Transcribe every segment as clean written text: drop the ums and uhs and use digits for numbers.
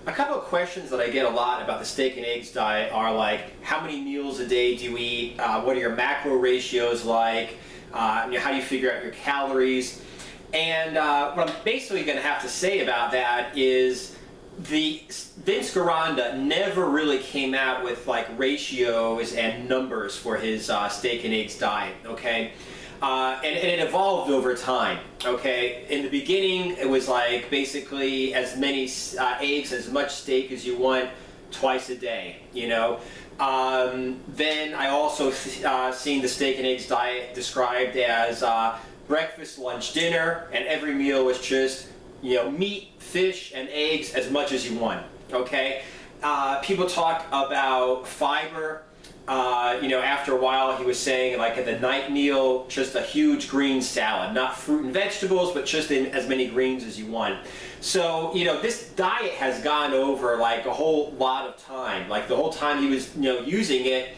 A couple of questions that I get a lot about the steak and eggs diet are like, how many meals a day do you eat? What are your macro ratios like? How do you figure out your calories? And what I'm basically going to have to say about that is Vince Garanda never really came out with like ratios and numbers for his steak and eggs diet, okay? And it evolved over time, okay? In the beginning, it was like basically as many eggs, as much steak as you want twice a day, you know? Then I also seen the steak and eggs diet described as breakfast, lunch, dinner, and every meal was just, you know, meat, fish, and eggs as much as you want, okay? People talk about fiber. You know, after a while he was saying like at the night meal, just a huge green salad, not fruit and vegetables, but just in as many greens as you want. So, you know, this diet has gone over like a whole lot of time. Like the whole time he was, you know, using it,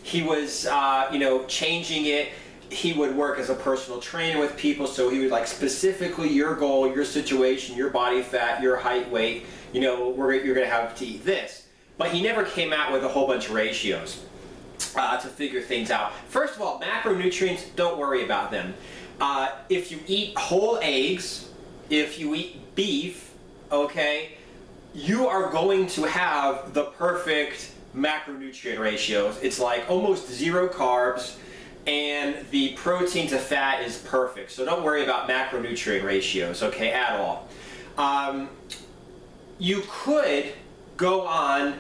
he was, you know, changing it. He would work as a personal trainer with people, so he would like specifically your goal, your situation, your body fat, your height, weight, you know, you're gonna have to eat this. But he never came out with a whole bunch of ratios to figure things out. First of all, macronutrients, don't worry about them. If you eat whole eggs, if you eat beef, okay, you are going to have the perfect macronutrient ratios. It's like almost 0 carbs, and the protein to fat is perfect. So don't worry about macronutrient ratios, okay, at all. You could go on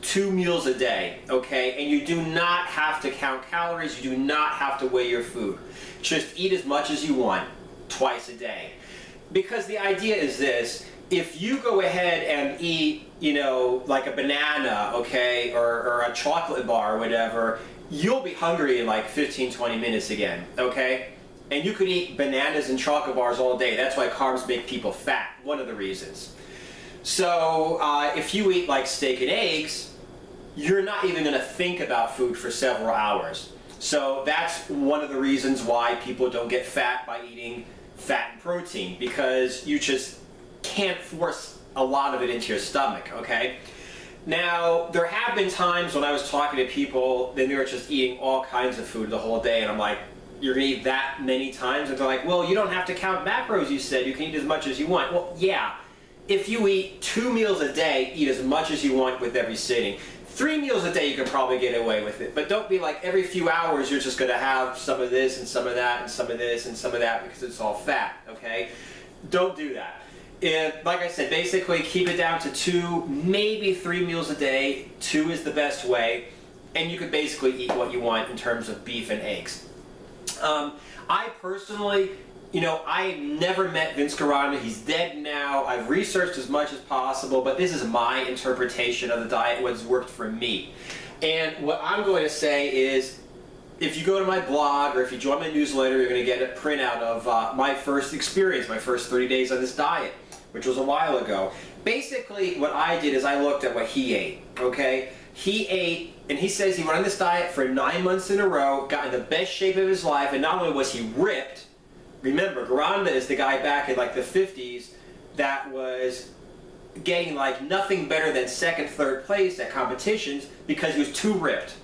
2 meals a day, okay? And you do not have to count calories, you do not have to weigh your food. Just eat as much as you want, twice a day. Because the idea is this, if you go ahead and eat, you know, like a banana, okay, or a chocolate bar or whatever, you'll be hungry in like 15-20 minutes again, okay? And you could eat bananas and chocolate bars all day. That's why carbs make people fat, one of the reasons. So if you eat like steak and eggs, you're not even going to think about food for several hours. So that's one of the reasons why people don't get fat by eating fat and protein, because you just can't force a lot of it into your stomach, okay? Now, there have been times when I was talking to people, then they were just eating all kinds of food the whole day, and I'm like, you're going to eat that many times? And they're like, well, you don't have to count macros, you said. You can eat as much as you want. Well, yeah. If you eat 2 meals a day, eat as much as you want with every sitting. 3 meals a day, you can probably get away with it. But don't be like every few hours you're just going to have some of this and some of that and some of this and some of that because it's all fat, okay? Don't do that. Like I said, basically keep it down to 2, maybe 3 meals a day. 2 is the best way. And you could basically eat what you want in terms of beef and eggs. I personally, you know, I never met Vince Garanda. He's dead now. I've researched as much as possible, but this is my interpretation of the diet, what's worked for me. And what I'm going to say is, if you go to my blog or if you join my newsletter, you're going to get a printout of my first experience, my first 30 days on this diet, which was a while ago. Basically, what I did is I looked at what he ate, okay? He ate, and he says he went on this diet for 9 months in a row, got in the best shape of his life, and not only was he ripped, remember, Garanda is the guy back in like the 50s that was getting like nothing better than 2nd, 3rd place at competitions because he was too ripped.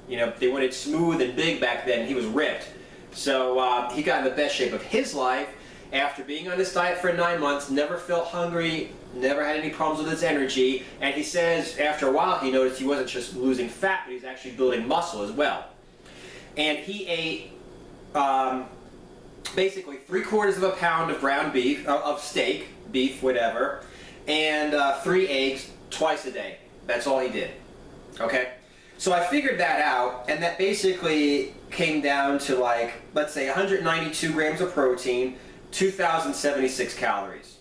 You know, they wanted smooth and big back then, and he was ripped. So he got in the best shape of his life after being on this diet for 9 months, never felt hungry, never had any problems with his energy, and he says after a while he noticed he wasn't just losing fat, but he's actually building muscle as well. And he ate basically 3/4 pound of ground beef, of steak, beef, whatever, and 3 eggs twice a day. That's all he did, okay? So I figured that out, and that basically came down to like, let's say 192 grams of protein, 2,076 calories.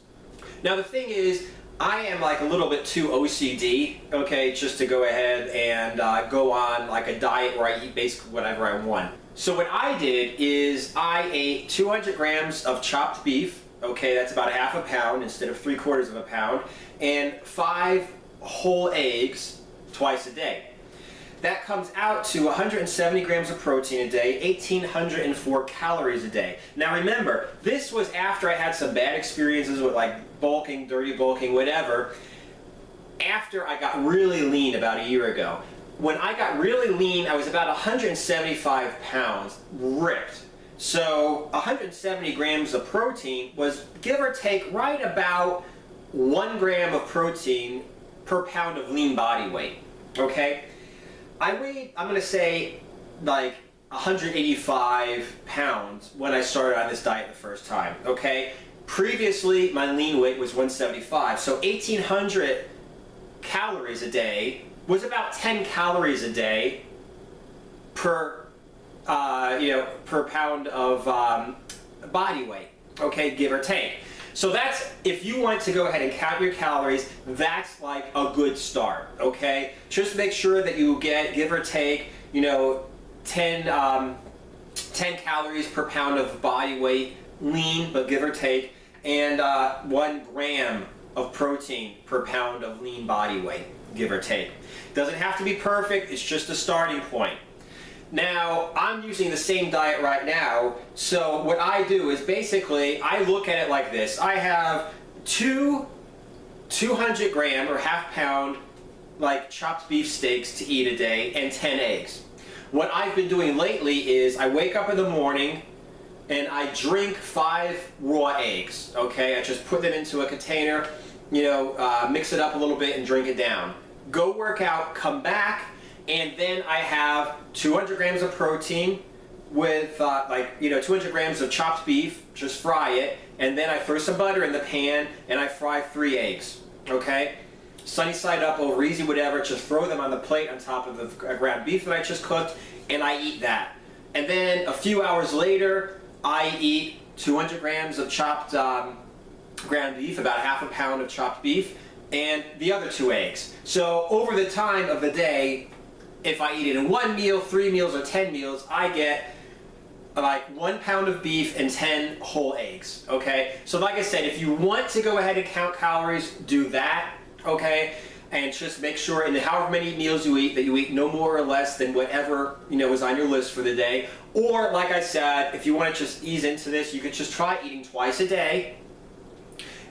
Now the thing is, I am like a little bit too OCD, okay, just to go ahead and go on like a diet where I eat basically whatever I want. So what I did is I ate 200 grams of chopped beef, okay, that's about 1/2 pound instead of 3/4 pound, and 5 whole eggs twice a day. That comes out to 170 grams of protein a day, 1,804 calories a day. Now remember, this was after I had some bad experiences with like bulking, dirty bulking, whatever. after I got really lean about a year ago. When I got really lean, I was about 175 pounds, ripped. So 170 grams of protein was, give or take, right about 1 gram of protein per pound of lean body weight, okay? I weighed, I'm gonna say, like 185 pounds when I started on this diet the first time, okay? Previously, my lean weight was 175, so 1,800 calories a day was about 10 calories a day per, per pound of body weight, okay, give or take. So that's, if you want to go ahead and count your calories, that's like a good start, okay? Just make sure that you get, give or take, 10 calories per pound of body weight, lean, but give or take, and 1 gram of protein per pound of lean body weight, give or take. Doesn't have to be perfect, it's just a starting point. Now, I'm using the same diet right now, so what I do is basically, I look at it like this. I have 200 gram or half pound like chopped beef steaks to eat a day and 10 eggs. What I've been doing lately is I wake up in the morning and I drink 5 raw eggs, okay? I just put them into a container, mix it up a little bit and drink it down. Go work out, come back, and then I have 200 grams of protein with 200 grams of chopped beef, just fry it, and then I throw some butter in the pan and I fry 3 eggs, okay? Sunny side up, over easy, whatever, just throw them on the plate on top of the ground beef that I just cooked, and I eat that. And then a few hours later, I eat 200 grams of chopped ground beef, about half a pound of chopped beef, and the other 2 eggs. So over the time of the day, if I eat it in 1 meal, 3 meals, or 10 meals, I get like 1 pound of beef and 10 whole eggs, okay? So like I said, if you want to go ahead and count calories, do that, okay? And just make sure in however many meals you eat, that you eat no more or less than whatever, is on your list for the day. Or like I said, if you want to just ease into this, you could just try eating twice a day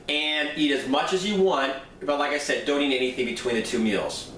and eat as much as you want, but like I said, don't eat anything between the 2 meals.